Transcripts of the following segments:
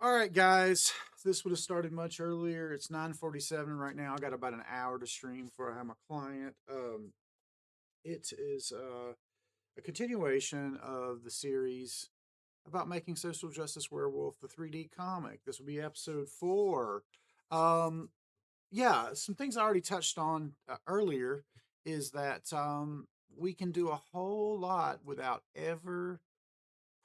All right, guys. This would have started much earlier. It's 9:47 right now. I got about an hour to stream before I have my client. It is a continuation of the series about making social justice werewolf the 3D comic. This will be episode 4. Um, yeah, some things I already touched on earlier is that we can do a whole lot without ever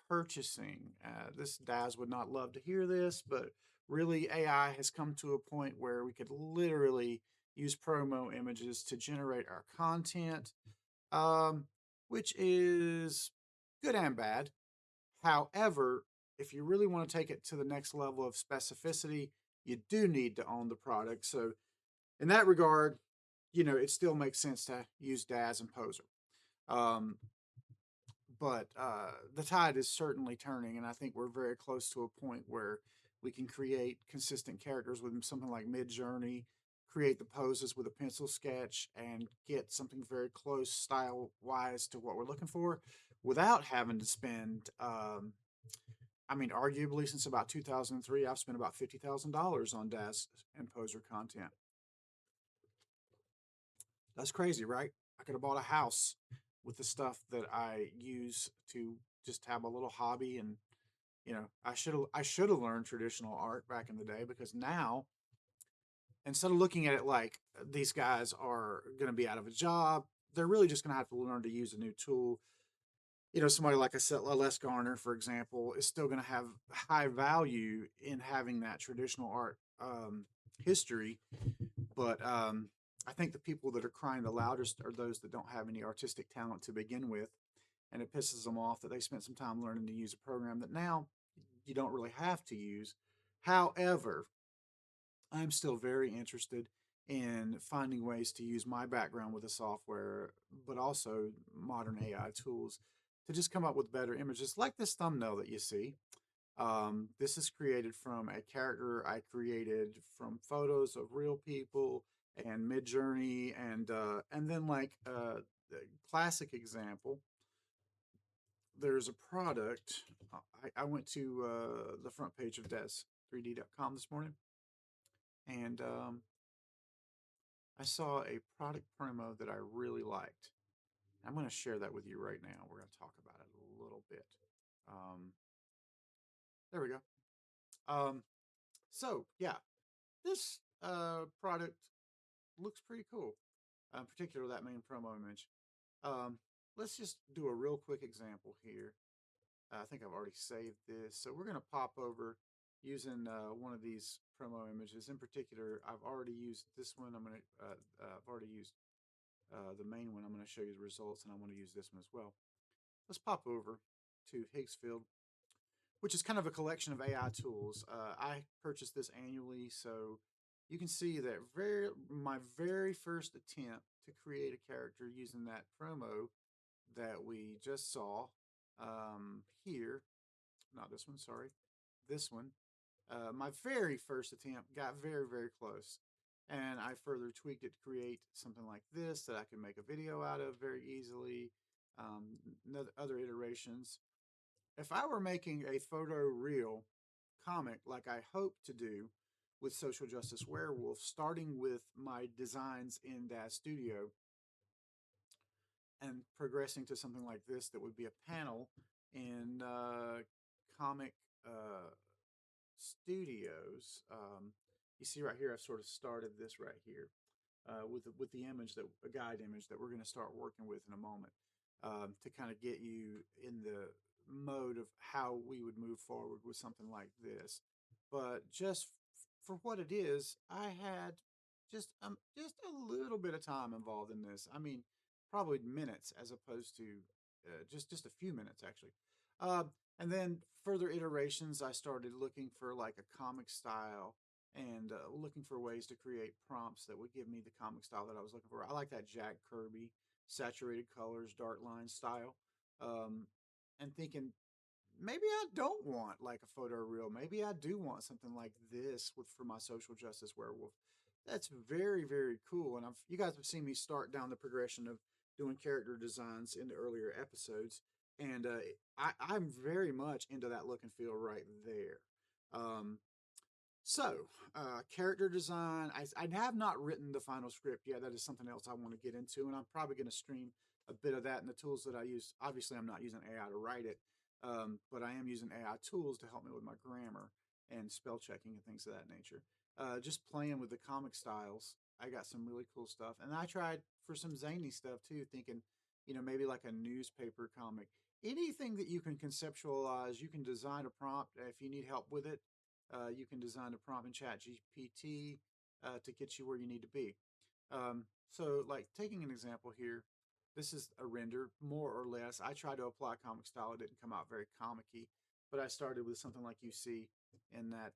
purchasing. This Daz would not love to hear this, but really AI has come to a point where we could literally use promo images to generate our content, um, which is good and bad. However, if you really want to take it to the next level of specificity, you do need to own the product. So, in that regard, it still makes sense to use Daz and Poser. Um, but the tide is certainly turning, and I think we're very close to a point where we can create consistent characters with something like Mid Journey, create the poses with a pencil sketch, and get something very close style wise to what we're looking for, without having to spend. I mean, arguably, since about 2003, I've spent about $50,000 on Daz and Poser content. That's crazy, right? I could have bought a house with the stuff that I use to just have a little hobby. And I should have learned traditional art back in the day, because now, instead of looking at it like these guys are going to be out of a job, they're really just going to have to learn to use a new tool. Somebody like a Les Garner, for example, is still going to have high value in having that traditional art history. But I think the people that are crying the loudest are those that don't have any artistic talent to begin with. And it pisses them off that they spent some time learning to use a program that now you don't really have to use. However, I'm still very interested in finding ways to use my background with the software, but also modern AI tools to just come up with better images, like this thumbnail that you see. This is created from a character I created from photos of real people and Midjourney, and then the classic example. There's a product. I went to the front page of des3d.com this morning, and I saw a product promo that I really liked. I'm going to share that with you right now. We're going to talk about it a little bit. Um, there we go. So yeah, this product looks pretty cool. In particular, that main promo image. Um, let's just do a real quick example here. I think I've already saved this. So we're going to pop over using one of these promo images. In particular, I've already used this one. I've already used the main one. I'm going to show you the results, and I want to use this one as well. Let's pop over to Higgsfield, which is kind of a collection of AI tools. I purchase this annually, so you can see that my very first attempt to create a character using that promo that we just saw here, not this one, sorry, this one. My very first attempt got very, very close. And I further tweaked it to create something like this that I can make a video out of very easily. Other iterations. If I were making a photo real comic like I hope to do with Social Justice Werewolf, starting with my designs in that studio and progressing to something like this that would be a panel in comic uh, studios. You see right here, I've sort of started this right here with the image, that a guide image that we're going to start working with in a moment, to kind of get you in the mode of how we would move forward with something like this. But just for what it is, I had just a little bit of time involved in this. I mean, probably minutes as opposed to just a few minutes actually. Uh, and then further iterations, I started looking for like a comic style, and looking for ways to create prompts that would give me the comic style that I was looking for. I like that Jack Kirby saturated colors, dark line style, um, and thinking maybe I don't want like a photo reel. Maybe I do want something like this for my social justice werewolf. That's very, very cool. And you guys have seen me start down the progression of doing character designs in the earlier episodes, and I'm very much into that look and feel right there. Um, Character design. I have not written the final script yet. That is something else I want to get into, and I'm probably going to stream a bit of that. And the tools that I use, obviously, I'm not using AI to write it, but I am using AI tools to help me with my grammar and spell checking and things of that nature. Just playing with the comic styles. I got some really cool stuff, and I tried for some zany stuff too, thinking, maybe like a newspaper comic. Anything that you can conceptualize, you can design a prompt if you need help with it. You can design a prompt in Chat GPT to get you where you need to be. Like taking an example here, this is a render, more or less. I tried to apply comic style; it didn't come out very comic-y, but I started with something like you see in that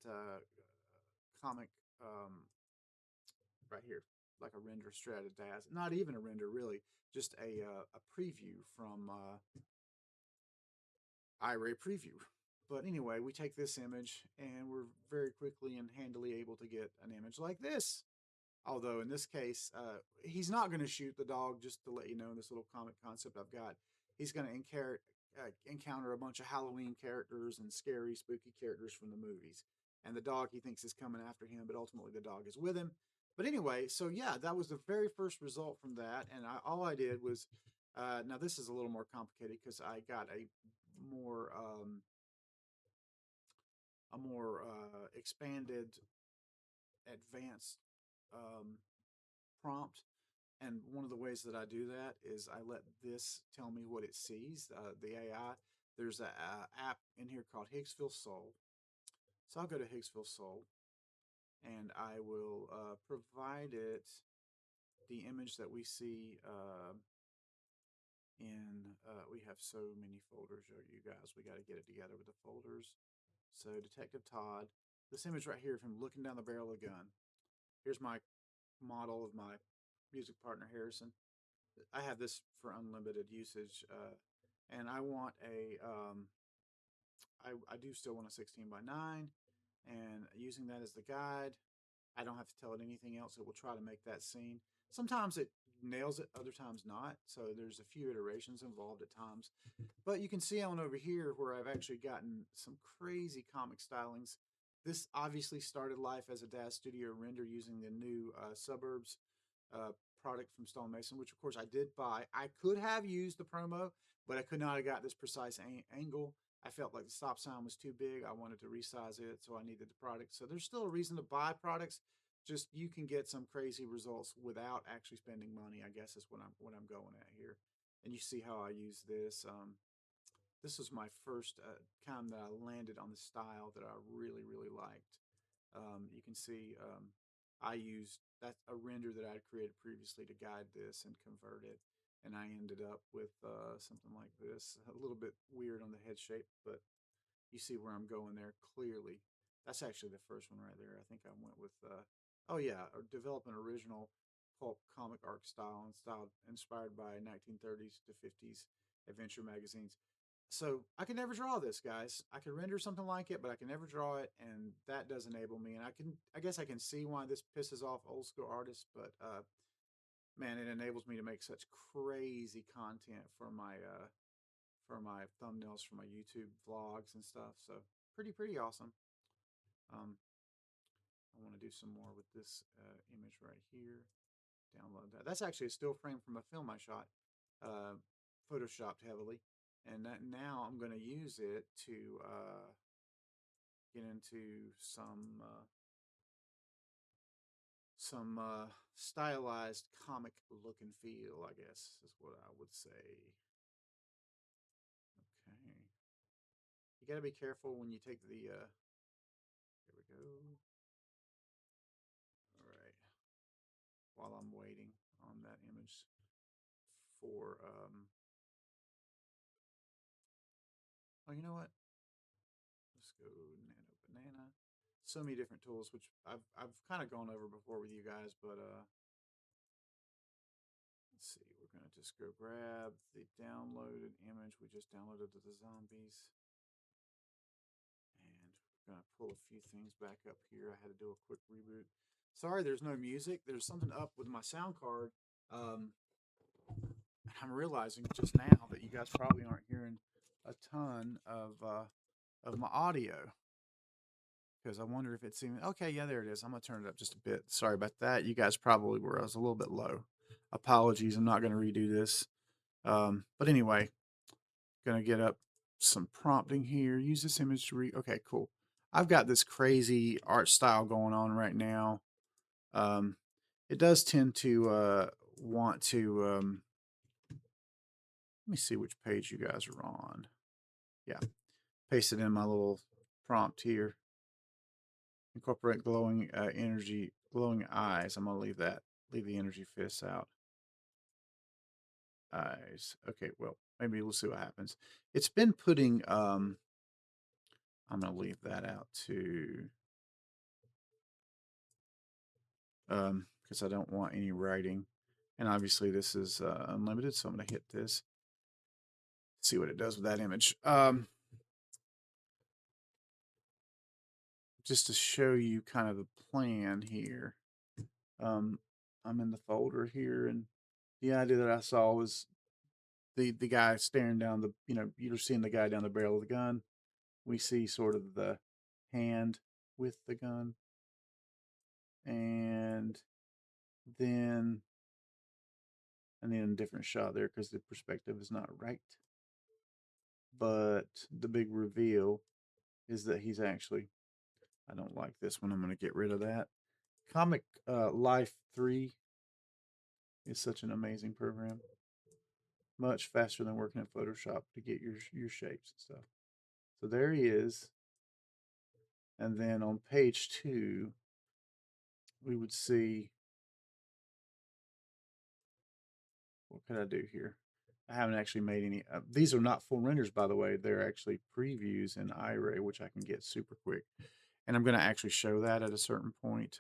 comic right here, like a render strata dash. Not even a render, really, just a preview from iRay Preview. But anyway, we take this image and we're very quickly and handily able to get an image like this. Although in this case, he's not going to shoot the dog, just to let you know, in this little comic concept I've got. He's going to encounter a bunch of Halloween characters and scary, spooky characters from the movies. And the dog he thinks is coming after him, but ultimately the dog is with him. But anyway, so yeah, that was the very first result from that. And all I did was, now this is a little more complicated because I got more expanded, advanced um, prompt. And one of the ways that I do that is I let this tell me what it sees. The AI. There's an app in here called Higgsville Soul. So I'll go to Higgsville Soul, and I will provide it the image that we see we have so many folders, you guys. We got to get it together with the folders. So Detective Todd, this image right here of him looking down the barrel of a gun. Here's my model of my music partner Harrison. I have this for unlimited usage, and I want I do still want a 16 by 9, and using that as the guide, I don't have to tell it anything else. It will try to make that scene. Sometimes it nails it, other times not. So there's a few iterations involved at times. But you can see on over here where I've actually gotten some crazy comic stylings. This obviously started life as a DAZ Studio render using the new Suburbs uh, product from Stone Mason, which of course I did buy. I could have used the promo, but I could not have got this precise angle. I felt like the stop sign was too big. I wanted to resize it, so I needed the product. So there's still a reason to buy products. Just you can get some crazy results without actually spending money. I guess is what I'm going at here. And you see how I use this. This was my first time that I landed on the style that I really, really liked. You can see I used that's a render that I had created previously to guide this and convert it. And I ended up with something like this, a little bit weird on the head shape, but you see where I'm going there clearly. That's actually the first one right there. I think I went with, oh yeah, develop an original pulp comic art style and style inspired by 1930s to 50s adventure magazines. So I can never draw this, guys. I can render something like it, but I can never draw it, and that does enable me. And I guess I can see why this pisses off old school artists, but man, it enables me to make such crazy content for my thumbnails for my YouTube vlogs and stuff. So pretty awesome. Um, I want to do some more with this image right here. Download that. That's actually a still frame from a film I shot, uh, photoshopped heavily, and now I'm going to use it to get into some stylized comic look and feel. I guess is what I would say. Okay, you got to be careful when you take the. Here we go. All right. While I'm waiting on that image for oh, you know what? Let's go nano banana. So many different tools, which I've kind of gone over before with you guys, but let's see. We're gonna just go grab the downloaded image we just downloaded of the zombies, and we're gonna pull a few things back up here. I had to do a quick reboot. Sorry, there's no music. There's something up with my sound card. Um, I'm realizing just now that you guys probably aren't hearing a ton of my audio. because I wonder if it's even okay. Yeah, there it is. I'm gonna turn it up just a bit. Sorry about that. You guys probably were. I was a little bit low. Apologies. I'm not gonna redo this. But anyway, gonna get up some prompting here. Use this image to read. Okay, cool. I've got this crazy art style going on right now. Um, it does tend to want to. Let me see which page you guys are on. Yeah, paste it in my little prompt here. Incorporate glowing energy, glowing eyes. I'm gonna leave that. Leave the energy fists out. Eyes. Okay, well, maybe we'll see what happens. It's been putting. I'm gonna leave that out too. Because I don't want any writing. And obviously this is unlimited, so I'm going to hit this. See what it does with that image. Just to show you kind of the plan here. I'm in the folder here, and the idea that I saw was the guy staring down the, you're seeing the guy down the barrel of the gun. We see sort of the hand with the gun. And then a different shot there because the perspective is not right. But the big reveal is that he's actually, I don't like this one. I'm going to get rid of that. Comic Life 3 is such an amazing program. Much faster than working in Photoshop to get your shapes and stuff. So there he is. And then on page 2, we would see, what could I do here? I haven't actually made any. These are not full renders, by the way. They're actually previews in iRay, which I can get super quick. And I'm going to actually show that at a certain point.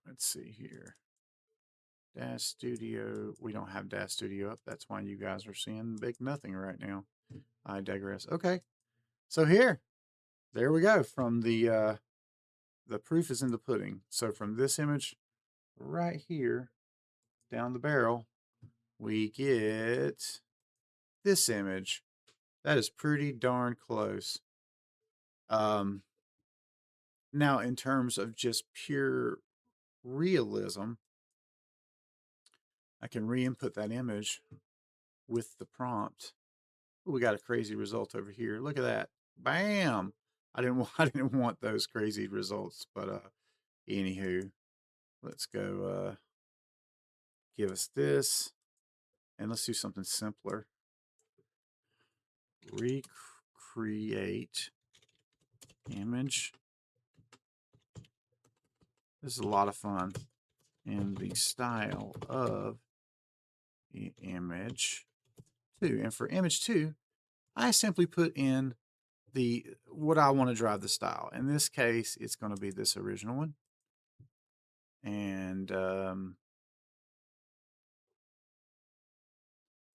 Let's see here. Dash Studio. We don't have Dash Studio up. That's why you guys are seeing big nothing right now. I digress. Okay. So there we go. From the proof is in the pudding. So from this image right here down the barrel, we get this image. That is pretty darn close. Now, in terms of just pure realism, I can re-input that image with the prompt. Ooh, we got a crazy result over here. Look at that. Bam! I didn't want those crazy results, but anywho, let's go give us this, and let's do something simpler. Recreate image. This is a lot of fun. In the style of image 2. And for image 2, I simply put in what I want to drive the style. In this case, it's going to be this original one. And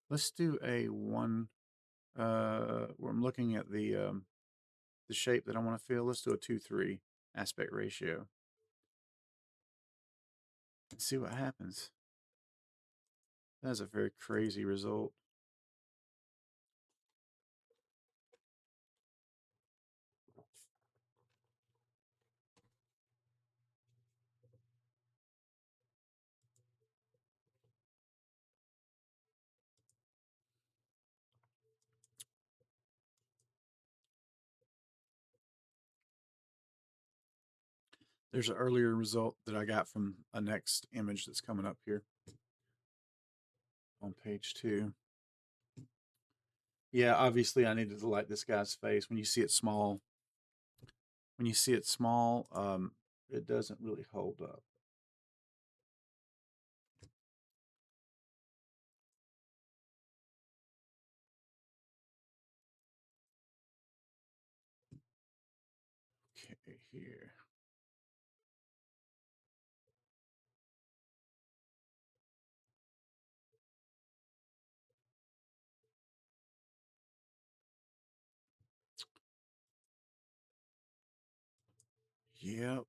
let's do a 1 where I'm looking at the shape that I want to fill. Let's do a 2:3 aspect ratio. And see what happens. That's a very crazy result. There's an earlier result that I got from a next image that's coming up here on page 2. Yeah, obviously I needed to light this guy's face. When you see it small, it doesn't really hold up. Okay, here. Yep.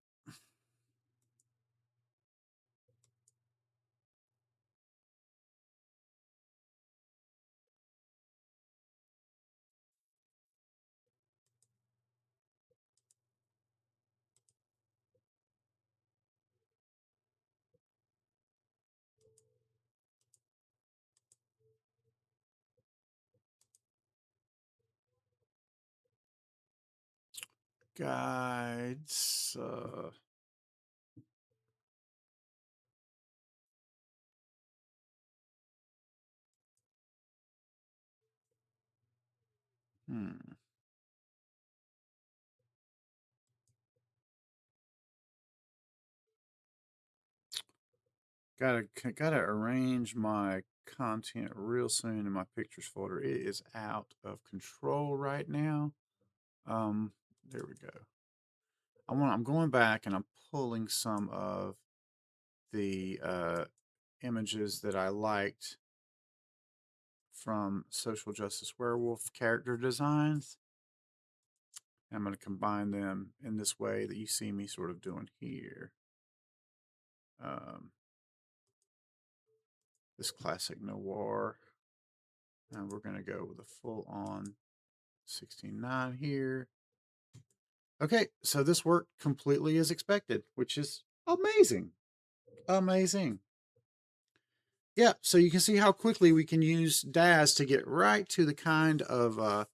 guides. Hmm. Gotta arrange my content real soon in my pictures folder. It is out of control right now. There we go. I'm going back and I'm pulling some of the images that I liked from Social Justice Werewolf character designs. I'm going to combine them in this way that you see me sort of doing here. This classic noir. And we're going to go with a full-on 16:9 here. Okay, so this worked completely as expected, which is amazing. Amazing. Yeah, so you can see how quickly we can use DAZ to get right to the kind of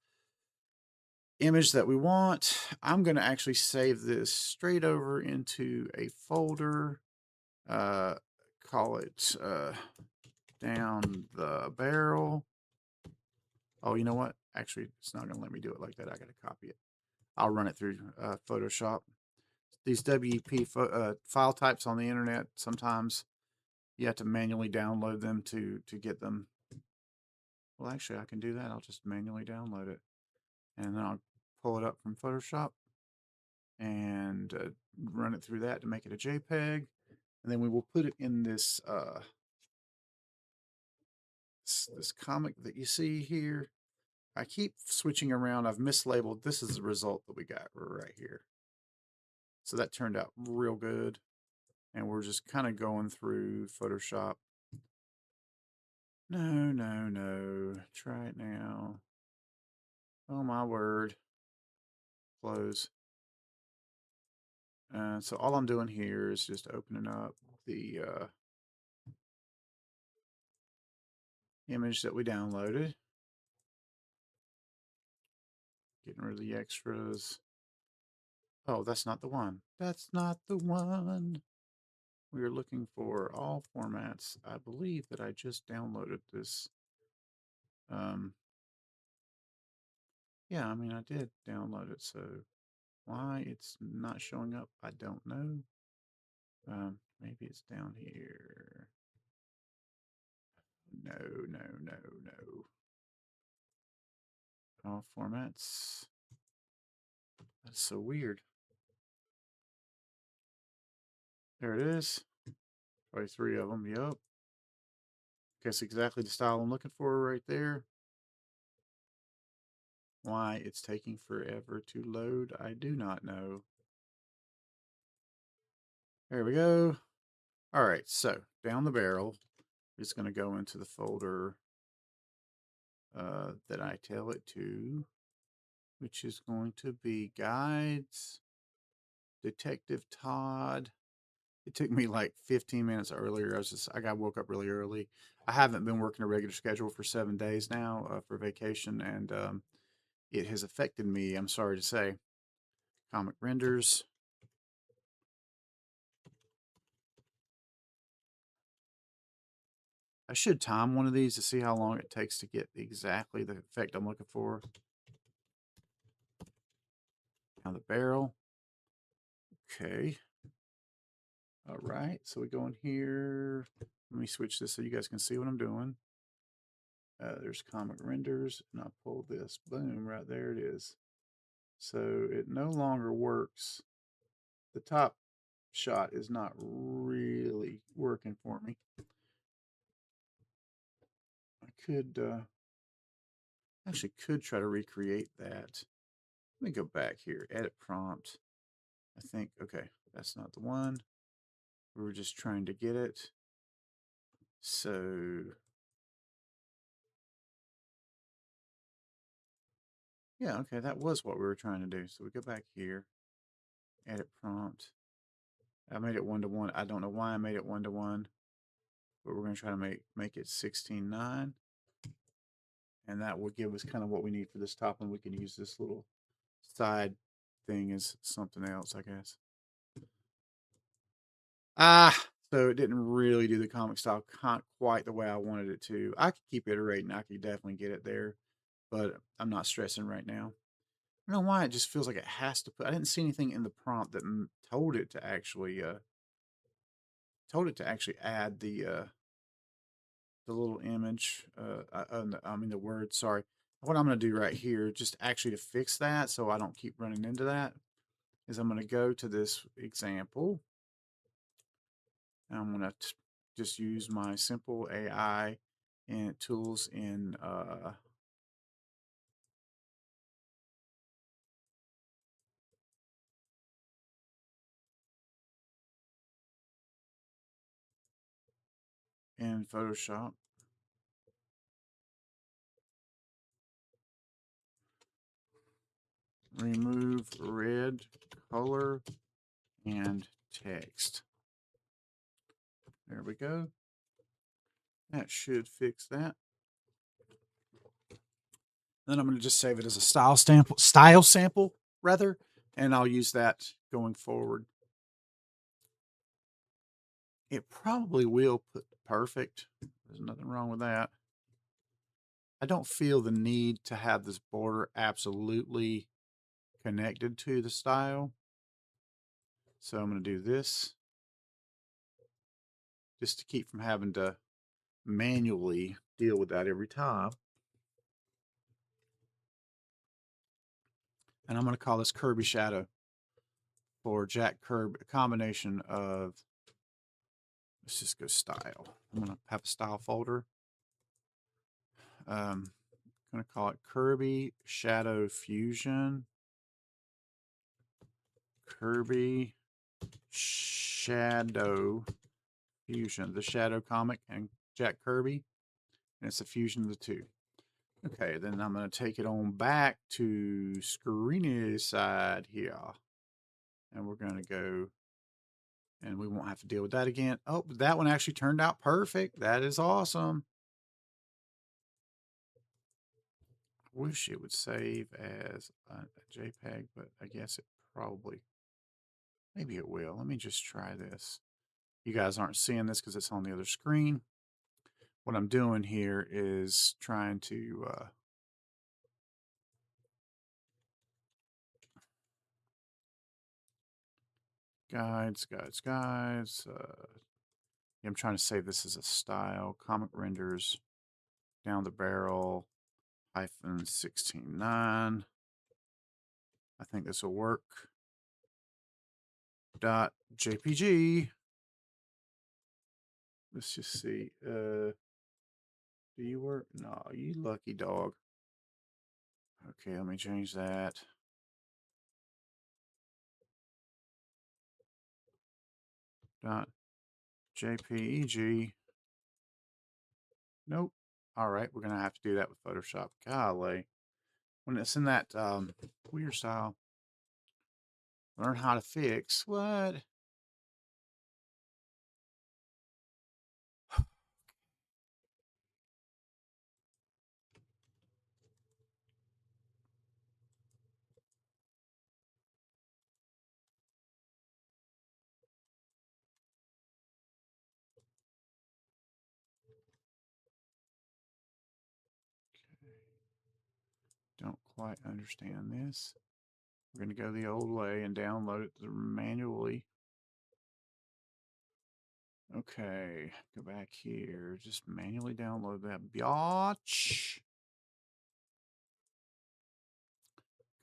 image that we want. I'm going to actually save this straight over into a folder. Call it down the barrel. Oh, you know what? Actually, it's not going to let me do it like that. I got to copy it. I'll run it through Photoshop. These WP file types on the internet, sometimes you have to manually download them to get them. Well, actually, I can do that. I'll just manually download it. And then I'll pull it up from Photoshop and run it through that to make it a JPEG. And then we will put it in this this comic that you see here. I keep switching around. I've mislabeled. This is the result that we got right here. So that turned out real good. And we're just kind of going through Photoshop. No. Try it now. Oh, my word. Close. So all I'm doing here is just opening up the image that we downloaded. Getting rid of the extras. Oh, that's not the one. That's not the one. We are looking for all formats. I believe that I just downloaded this. Yeah, I mean, I did download it, so why it's not showing up, I don't know. Maybe it's down here. No. All formats. That's so weird. There it is. Probably 3 of them. Yup. Guess exactly the style I'm looking for right there. Why it's taking forever to load, I do not know. There we go. All right, so down the barrel is going to go into the folder that I tell it to, which is going to be Guides, Detective Todd. It took me like 15 minutes earlier. I got woke up really early. I haven't been working a regular schedule for 7 days now for vacation, and it has affected me, I'm sorry to say. Comic renders. I should time one of these to see how long it takes to get exactly the effect I'm looking for. Now the barrel. Okay. All right. So we go in here. Let me switch this so you guys can see what I'm doing. There's comic renders, and I pull this. Boom, right there it is. So it no longer works. The top shot is not really working for me. I could actually try to recreate that. Let me go back here, edit prompt. I think, okay, that's not the one. We were just trying to get it. So, yeah, okay, that was what we were trying to do. So we go back here, edit prompt. I made it 1:1. I don't know why I made it 1:1, but we're going to try to make it 16:9. And that will give us kind of what we need for this top one. We can use this little side thing is something else, I guess. Ah, so it didn't really do the comic style quite the way I wanted it to. I could keep iterating. I could definitely get it there, but I'm not stressing right now. I don't know why it just feels like it has to put. I didn't see anything in the prompt that told it to actually add the little image. I mean the word. Sorry. What I'm going to do right here, just actually to fix that, so I don't keep running into that, is I'm going to go to this example. And I'm going to just use my simple AI and tools in Photoshop. Remove red color and text. There we go. That should fix that. Then I'm going to just save it as a style sample rather, and I'll use that going forward. It probably will put perfect. There's nothing wrong with that. I don't feel the need to have this border absolutely connected to the style. So I'm going to do this just to keep from having to manually deal with that every time. And I'm going to call this Kirby Shadow for Jack Kirby, a combination of, let's just go style. I'm going to have a style folder. I'm going to call it Kirby Shadow Fusion. Kirby Shadow Fusion, the Shadow comic and Jack Kirby. And it's a fusion of the two. Okay, then I'm going to take it on back to Screeny side here. And we're going to go, and we won't have to deal with that again. Oh, that one actually turned out perfect. That is awesome. I wish it would save as a JPEG, but I guess it probably, maybe it will. Let me just try this. You guys aren't seeing this because it's on the other screen. What I'm doing here is trying to guides. I'm trying to save this as a style. Comic renders down the barrel -16.9. I think this will work. .jpg. Let's just see. Do you work? No, you lucky dog. Okay, let me change that. .jpeg. Nope. All right, we're gonna have to do that with Photoshop. Golly, when it's in that weird style, learn how to fix what? Don't quite understand this. We're going to go the old way and download it manually. Okay, go back here. Just manually download that biatch.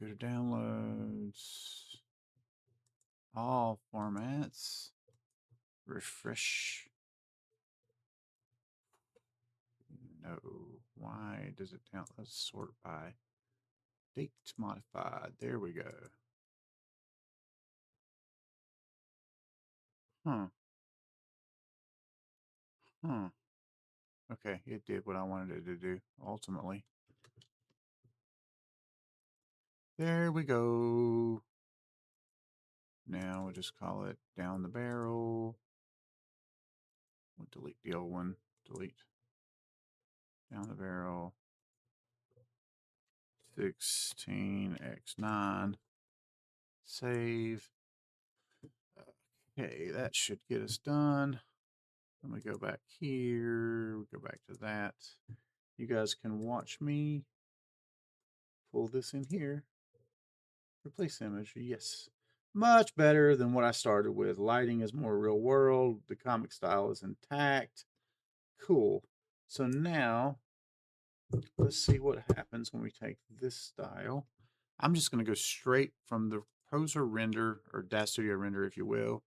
Go to downloads. All formats. Refresh. No. Why does it down? Let's sort by date modified. There we go. Huh. Huh. Okay, it did what I wanted it to do, ultimately. There we go. Now we'll just call it down the barrel. We'll delete the old one. Delete. Down the barrel. 16x9. Save. Okay, that should get us done. Let me go back here. We go back to that. You guys can watch me pull this in here. Replace image. Yes. Much better than what I started with. Lighting is more real world. The comic style is intact. Cool. So now let's see what happens when we take this style. I'm just going to go straight from the Poser render or Dash Studio render, if you will.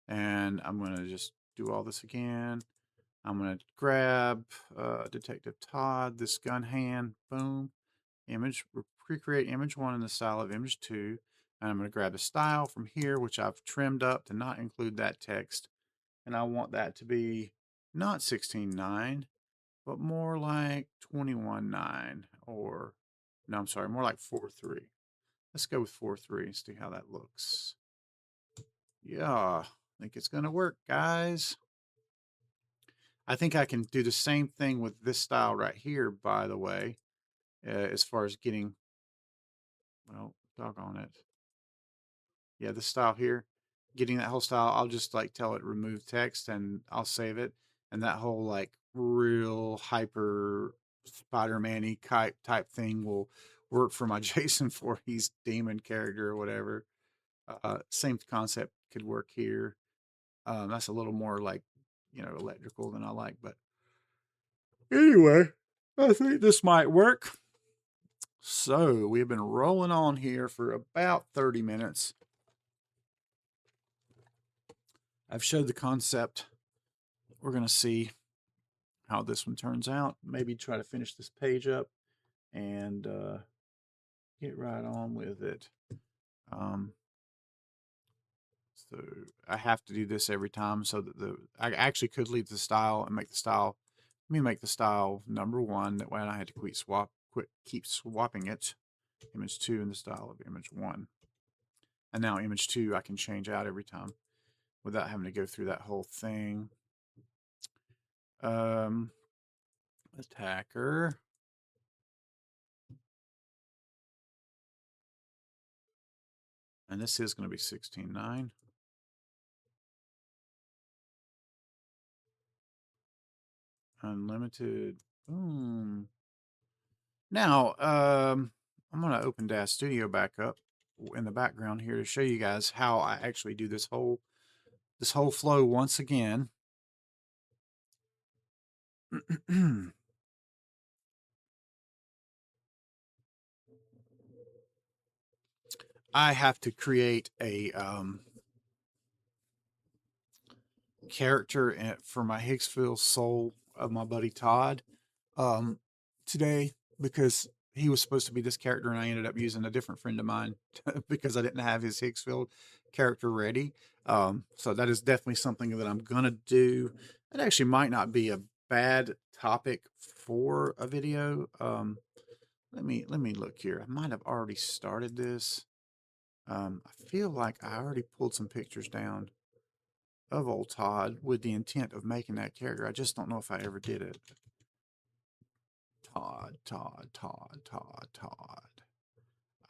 And I'm going to just do all this again. I'm going to grab Detective Todd, this gun hand, boom, image, recreate image 1 in the style of image 2. And I'm going to grab the style from here, which I've trimmed up to not include that text. And I want that to be not 16:9, but more like 21:9, or no, I'm sorry, more like 4:3. Let's go with 4:3 and see how that looks. Yeah, I think it's going to work, guys. I think I can do the same thing with this style right here, by the way, as far as getting, well, doggone it. Yeah, this style here, getting that whole style, I'll just like tell it remove text and I'll save it. And that whole like real hyper Spider-Man-y type thing will work for my Jason Voorhees demon character or whatever. Same concept could work here. That's a little more like, electrical than I like, but anyway, I think this might work. So we've been rolling on here for about 30 minutes. I've showed the concept. We're going to see how this one turns out. Maybe try to finish this page up and get right on with it. So I have to do this every time so that I actually could leave the style and make the style. Let me make the style number 1. That way I had to keep swapping it. Image 2 in the style of image 1. And now image 2 I can change out every time without having to go through that whole thing. Attacker. And this is going to be 16:9. Unlimited. Boom. Now, I'm going to open Dash Studio back up in the background here to show you guys how I actually do this whole flow once again. I have to create a character for my Hicksville soul of my buddy Todd today, because he was supposed to be this character and I ended up using a different friend of mine because I didn't have his Hicksville character ready. So that is definitely something that I'm gonna do. It actually might not be a bad topic for a video. Let me look here. I might have already started this. I feel like I already pulled some pictures down of old Todd with the intent of making that character. I just don't know if I ever did it. Todd.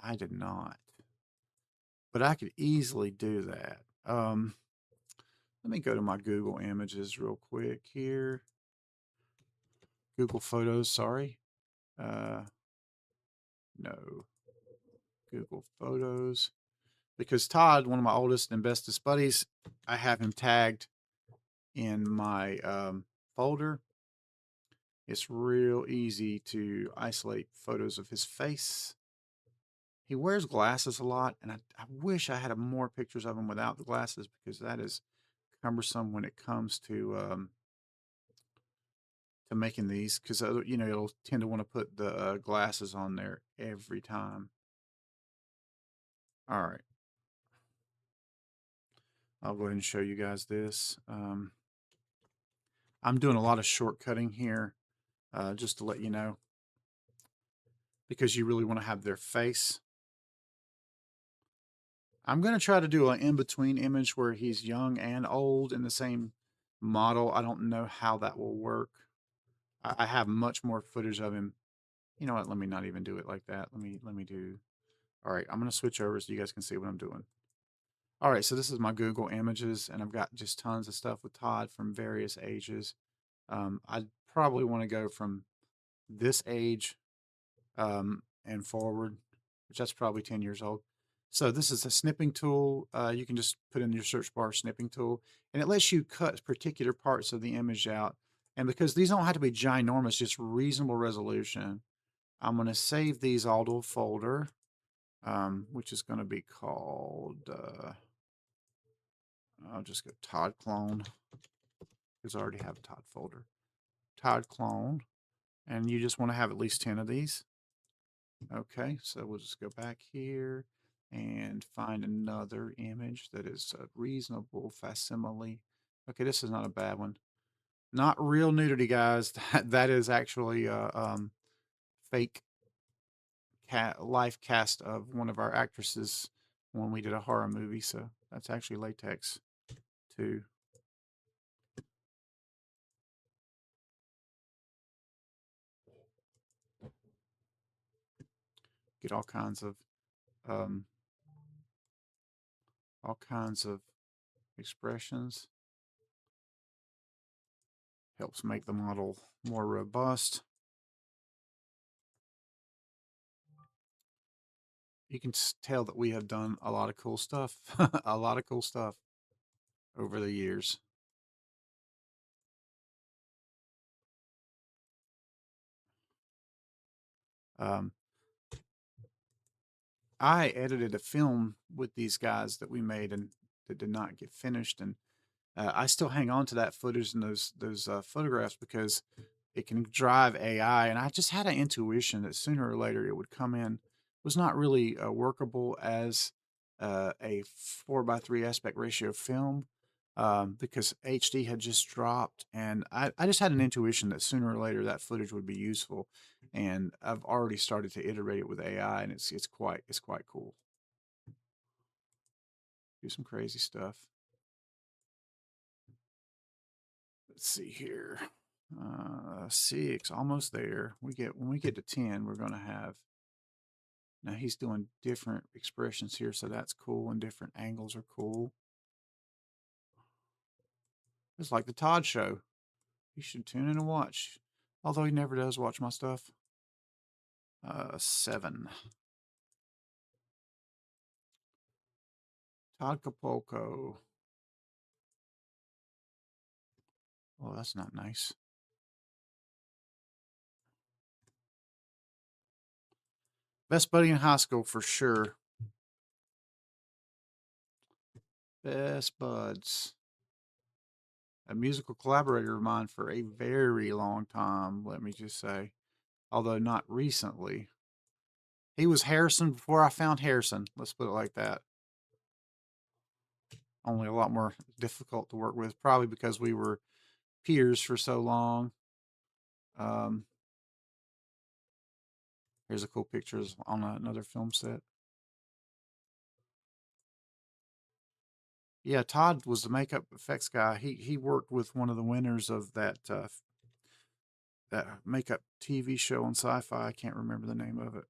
I did not. But I could easily do that. Let me go to my Google Images real quick here. Google Photos, sorry. No. Google Photos. Because Todd, one of my oldest and bestest buddies, I have him tagged in my folder. It's real easy to isolate photos of his face. He wears glasses a lot, and I wish I had more pictures of him without the glasses, because that is cumbersome when it comes to making these, because you'll tend to want to put the glasses on there every time. All right, I'll go ahead and show you guys this. I'm doing a lot of shortcutting here, just to let you know, because you really want to have their face. I'm going to try to do an in-between image where he's young and old in the same model. I don't know how that will work. I have much more footage of him. You know what? Let me not even do it like that. Let me do All right, I'm going to switch over so you guys can see what I'm doing. All right, so this is my Google Images, and I've got just tons of stuff with Todd from various ages. I probably want to go from this age and forward, which that's probably 10 years old. So this is a snipping tool. You can just put in your search bar snipping tool, and it lets you cut particular parts of the image out. And because these don't have to be ginormous, just reasonable resolution, I'm going to save these all to a folder, which is going to be called, I'll just go Todd Clone, because I already have a Todd folder. Todd Clone, and you just want to have at least 10 of these. Okay, so we'll just go back here and find another image that is a reasonable facsimile. Okay, this is not a bad one. Not real nudity, guys. That is actually a fake life cast of one of our actresses when we did a horror movie. So that's actually latex too. Get um, all kinds of expressions. Helps make the model more robust. You can tell that we have done a lot of cool stuff, a lot of cool stuff over the years. Um, I edited a film with these guys that we made and that did not get finished, and I still hang on to that footage and those photographs because it can drive AI. And I just had an intuition that sooner or later it would come in. It was not really workable as a 4:3 aspect ratio film because HD had just dropped, and I just had an intuition that sooner or later that footage would be useful. And I've already started to iterate it with AI, and it's quite cool. Do some crazy stuff. Let's see here. 6, almost there. When we get to 10, we're gonna have. Now he's doing different expressions here, so that's cool, and different angles are cool. It's like the Todd Show. You should tune in and watch. Although he never does watch my stuff. 7. Todd Capolco. Oh, that's not nice. Best buddy in high school for sure. Best buds. A musical collaborator of mine for a very long time, let me just say. Although not recently. He was Harrison before I found Harrison. Let's put it like that. Only a lot more difficult to work with, probably because we were peers for so long. Um, Here's a cool picture on another film set. Yeah, Todd was the makeup effects guy. He worked with one of the winners of that makeup TV show on Sci-Fi. I can't remember the name of it.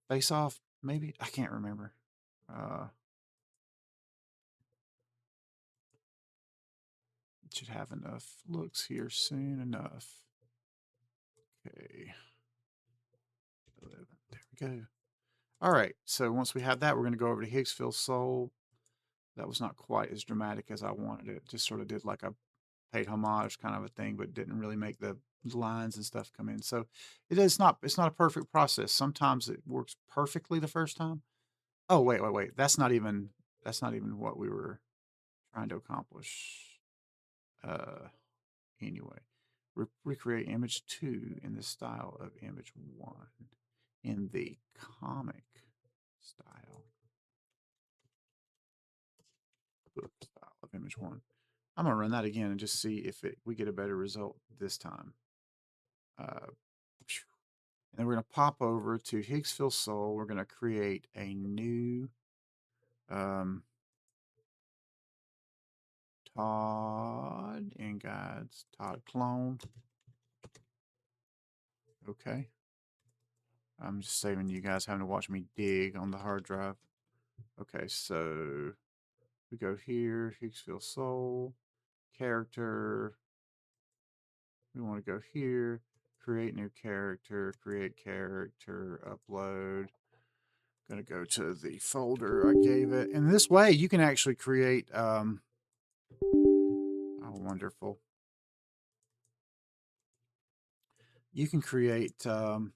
Face Off, maybe? I can't remember. It should have enough looks here soon enough. Okay. 11. There we go. All right. So once we have that, we're going to go over to Higgsville Soul. That was not quite as dramatic as I wanted it. Just sort of did like a paid homage kind of a thing, but didn't really make the lines and stuff come in. So it's not a perfect process. Sometimes it works perfectly the first time. Oh, wait. That's not even what we were trying to accomplish. Uh anyway. Recreate image 2 in the style of image 1 in the comic style. Book style of image 1. I'm gonna run that again and just see if we get a better result this time. And then we're gonna pop over to Higgsville Soul. We're gonna create a new Todd and guides Todd clone. Okay. I'm just saving you guys having to watch me dig on the hard drive. Okay, so we go here, Higgsville Soul, character. We want to go here, create new character, create character, upload. Going to go to the folder I gave it. And this way you can actually create, oh, wonderful. You can create, calling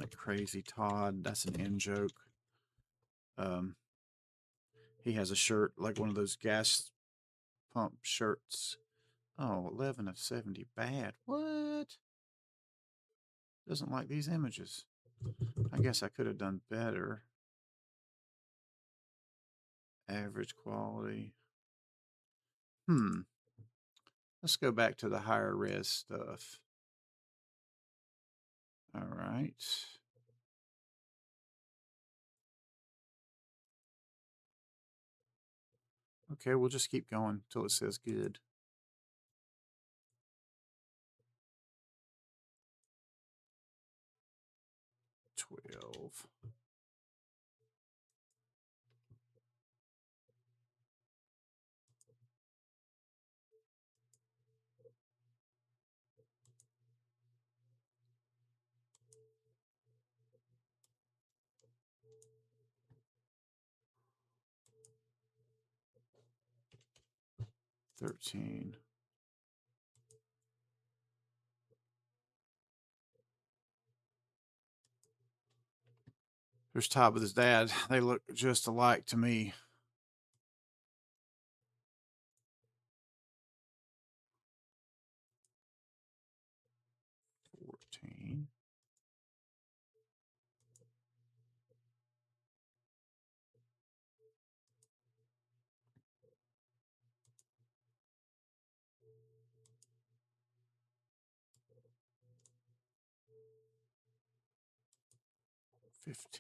it Crazy Todd. That's an in joke. He has a shirt, like one of those gas pump shirts. Oh, 11 of 70. Bad. What? Doesn't like these images. I guess I could have done better. Average quality. Let's go back to the higher res stuff. All right. Okay, we'll just keep going until it says good. $12. $13. There's Todd with his dad. They look just alike to me. 14.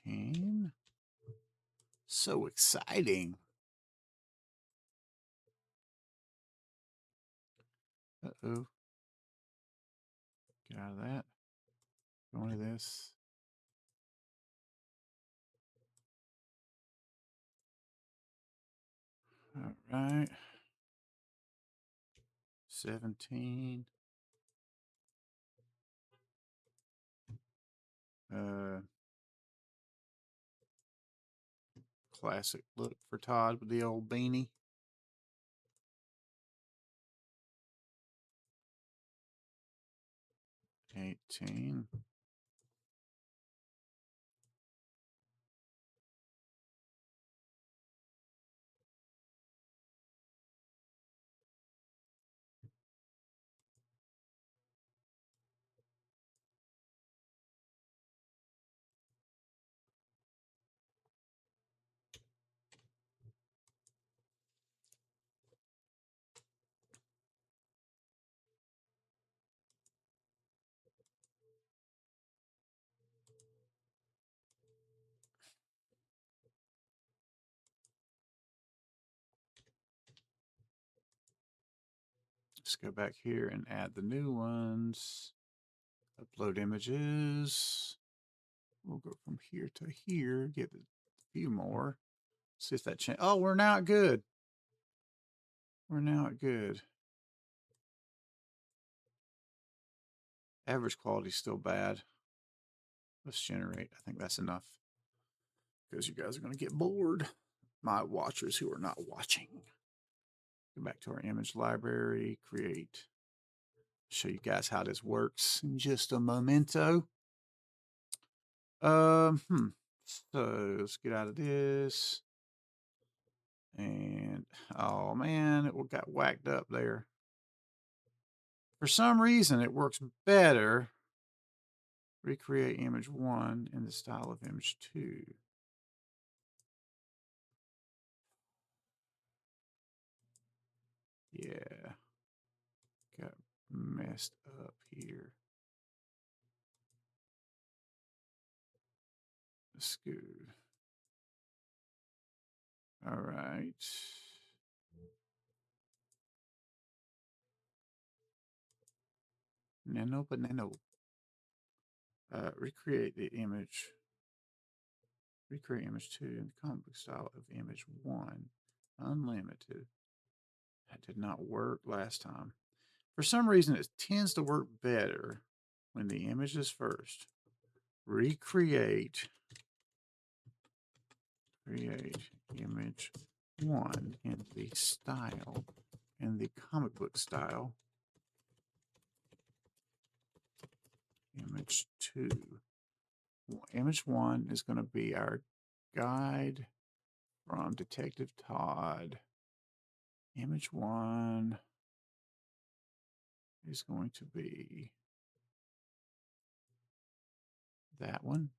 $15. So exciting. Uh-oh. Get out of that. Go into this. All right. 17. Classic look for Todd with the old beanie. 18. Let's go back here and add the new ones. Upload images. We'll go from here to here, give it a few more. See if that change. Oh, we're now at good. We're now at good. Average quality is still bad. Let's generate. I think that's enough. Because you guys are going to get bored. My watchers who are not watching. Go back to our image library, create. Show you guys how this works in just a momento. So let's get out of this. And oh man, it got whacked up there. For some reason, it works better. Recreate image 1 in the style of image 2. Yeah. Got messed up here. That's good. All right. Nano banano. Recreate the image. Recreate image 2 in the comic book style of image 1. Unlimited. That did not work last time. For some reason, it tends to work better when the image is first. Recreate. Create image 1 in the style, in the comic book style. Image 2. Image 1 is going to be our guide from Detective Todd. Image 1 is going to be that one.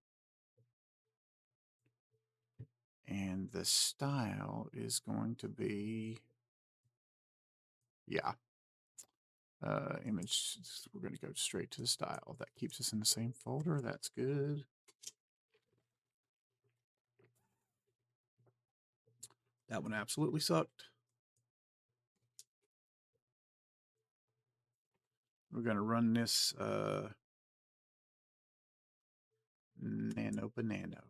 And the style is going to be, yeah, image. We're going to go straight to the style. That keeps us in the same folder. That's good. That one absolutely sucked. We're going to run this nano banano.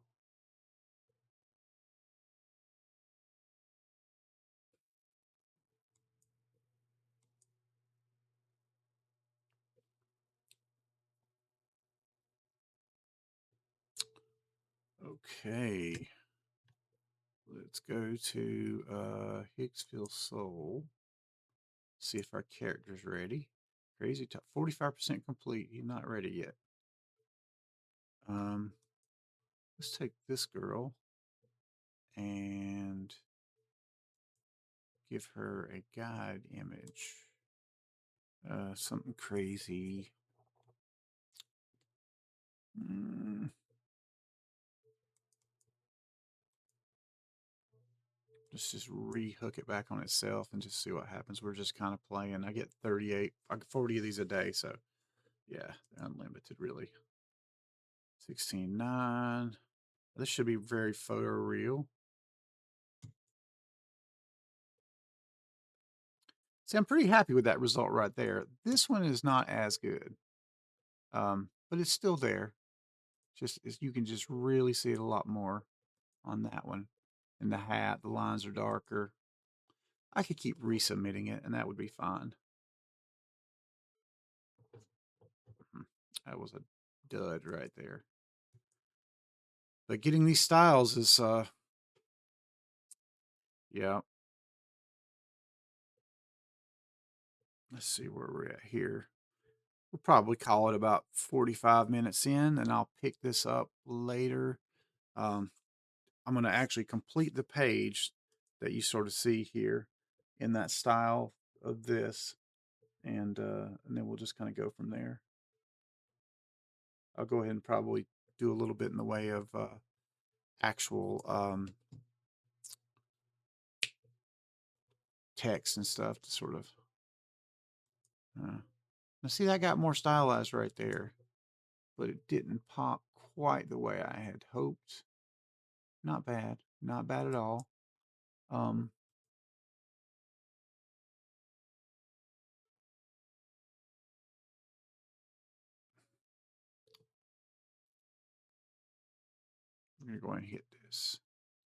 Okay. Let's go to Hicksville Soul. See if our character's ready. Crazy Top. 45% complete. He's not ready yet. Let's take this girl and give her a guide image. Something crazy. Let's just re-hook it back on itself and just see what happens. We're just kind of playing. I get 38, I get 40 of these a day, so yeah, unlimited really. 16:9. This should be very photoreal. See, I'm pretty happy with that result right there. This one is not as good, but it's still there. Just you can just really see it a lot more on that one. And the hat, the lines are darker. I could keep resubmitting it, and that would be fine. That was a dud right there. But getting these styles is, yeah. Let's see where we're at here. We'll probably call it about 45 minutes in, and I'll pick this up later. I'm going to actually complete the page that you sort of see here in that style of this, and then we'll just kind of go from there. I'll go ahead and probably do a little bit in the way of actual text and stuff to sort of. Now see, that got more stylized right there, but it didn't pop quite the way I had hoped. Not bad, not bad at all. I'm going to go ahead and hit this.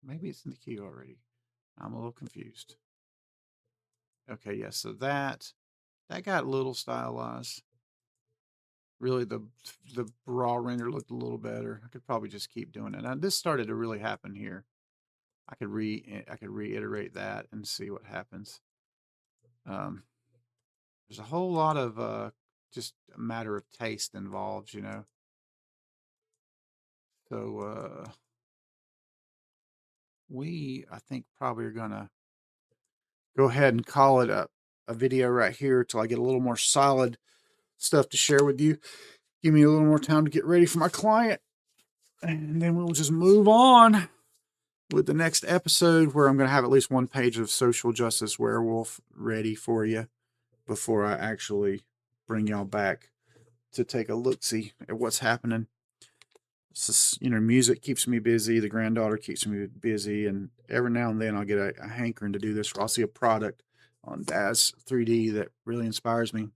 Maybe it's in the key already. I'm a little confused. Okay, yeah, so that got a little stylized. Really, the raw render looked a little better. I could probably just keep doing it. Now, this started to really happen here. I could reiterate that and see what happens. There's a whole lot of just a matter of taste involved, you know. So we, I think, probably are gonna go ahead and call it a video right here till I get a little more solid stuff to share with you. Give me a little more time to get ready for my client, and then we'll just move on with the next episode, where I'm going to have at least one page of Social Justice Werewolf ready for you before I actually bring y'all back to take a look-see at what's happening. It's just, you know, music keeps me busy. The granddaughter keeps me busy. And every now and then I'll get a hankering to do this, where I'll see a product on DAZ 3D that really inspires me.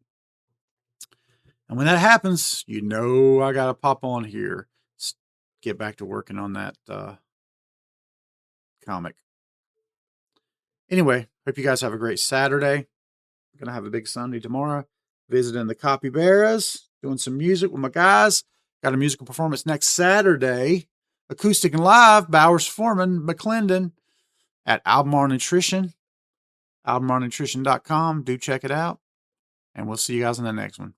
And when that happens, you know I got to pop on here. Get back to working on that comic. Anyway, hope you guys have a great Saturday. We're going to have a big Sunday tomorrow. Visiting the Capybaras, doing some music with my guys. Got a musical performance next Saturday. Acoustic and live, Bowers Foreman, McClendon at Albemarle Nutrition. AlbemarleNutrition.com. Do check it out. And we'll see you guys in the next one.